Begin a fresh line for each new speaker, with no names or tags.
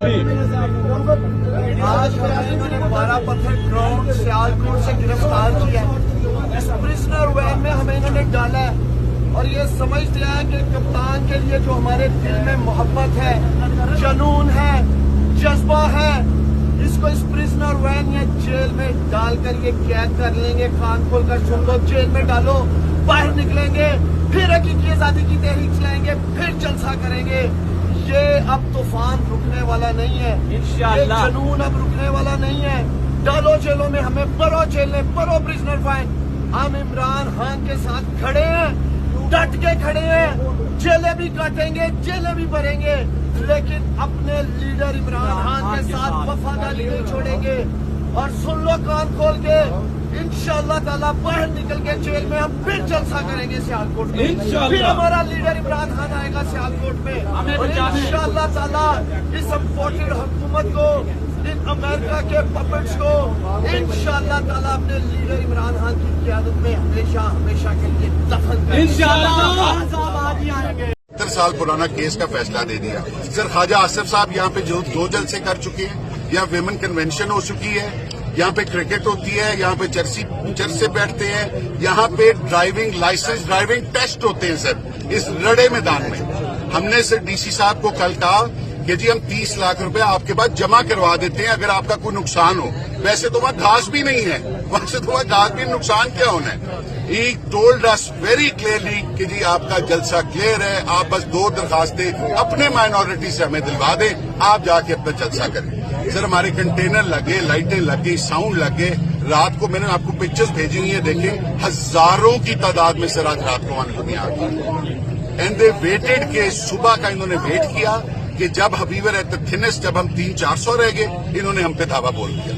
آج انہوں نے 12 پتھر گراؤنڈ سیالکوٹ سے گرفتار کیا ہے. اس پرزنر وین میں ہمیں انہوں نے ڈالا ہے اور یہ سمجھ لیا ہے کہ کپتان کے لیے جو ہمارے دل میں محبت ہے, جنون ہے, جذبہ ہے, اس کو اس پرزنر وین یا جیل میں ڈال کر یہ قید کر لیں گے. کان کھول کر سن لو, جیل میں ڈالو, باہر نکلیں گے, پھر حقیقی آزادی کی تحریک چلائیں گے, پھر جلسہ کریں گے. یہ اب طوفان رکنے والا نہیں ہے, یہ جنون اب رکنے والا نہیں ہے. ڈالو جیلوں میں, ہمیں پرو جیلیں, پرو پرزنر وین. ہم عمران خان کے ساتھ کھڑے ہیں, ڈٹ کے کھڑے ہیں. جیلیں بھی کاٹیں گے, جیلیں بھی بھریں گے, لیکن اپنے لیڈر عمران خان کے ساتھ وفاداری نہیں چھوڑیں گے. اور سن لو کان کھول کے, انشاءاللہ تعالیٰ باہر نکل کے جیل میں ہم پھر جلسہ کریں گے سیالکوٹ میں. پھر ہمارا لیڈر عمران خان آئے گا سیالکوٹ میں, اور انشاءاللہ تعالیٰ اس امپورٹڈ حکومت کو, ان امریکہ کے پپٹس کو انشاءاللہ تعالیٰ اپنے لیڈر عمران خان کی قیادت میں ہمیشہ ہمیشہ کے لیے دفن کریں گے. انشاءاللہ آئیں گے.
70 سال پرانا کیس کا فیصلہ دے دیا. سر خواجہ آصف صاحب یہاں پہ جو 2 جلسے کر چکے ہیں, یہاں ویمن کنونشن ہو چکی ہے, یہاں پہ کرکٹ ہوتی ہے, یہاں پہ چرچے بیٹھتے ہیں, یہاں پہ ڈرائیونگ لائسنس, ڈرائیونگ ٹیسٹ ہوتے ہیں. سر اس رڑے میدان میں ہم نے سر ڈی سی صاحب کو کل کہا کہ جی ہم 30 لاکھ روپے آپ کے پاس جمع کروا دیتے ہیں اگر آپ کا کوئی نقصان ہو. ویسے تو وہاں گھاس بھی نہیں ہے, وہاں سے تو وہاں گھاس بھی, نقصان کیا ہونا ہے. He told us very clearly کہ جی آپ کا جلسہ کلیئر ہے, آپ بس 2 درخواستیں اپنے مائنورٹی سے ہمیں دلوا دیں, آپ جا کے اپنا جلسہ کریں. سر ہمارے کنٹینر لگے, لائٹیں لگی, ساؤنڈ لگے. رات کو میں نے آپ کو پکچرز بھیجی ہوئی ہیں, دیکھیں ہزاروں کی تعداد میں سر آج رات کو وہاں دنیا آتی. اینڈ دے ویٹڈ کہ صبح کا انہوں نے ویٹ کیا کہ جب وی ور ایٹ دی تھنسٹ, جب ہم 300-400 رہ گئے, انہوں نے ہم پہ دھاوا بول دیا.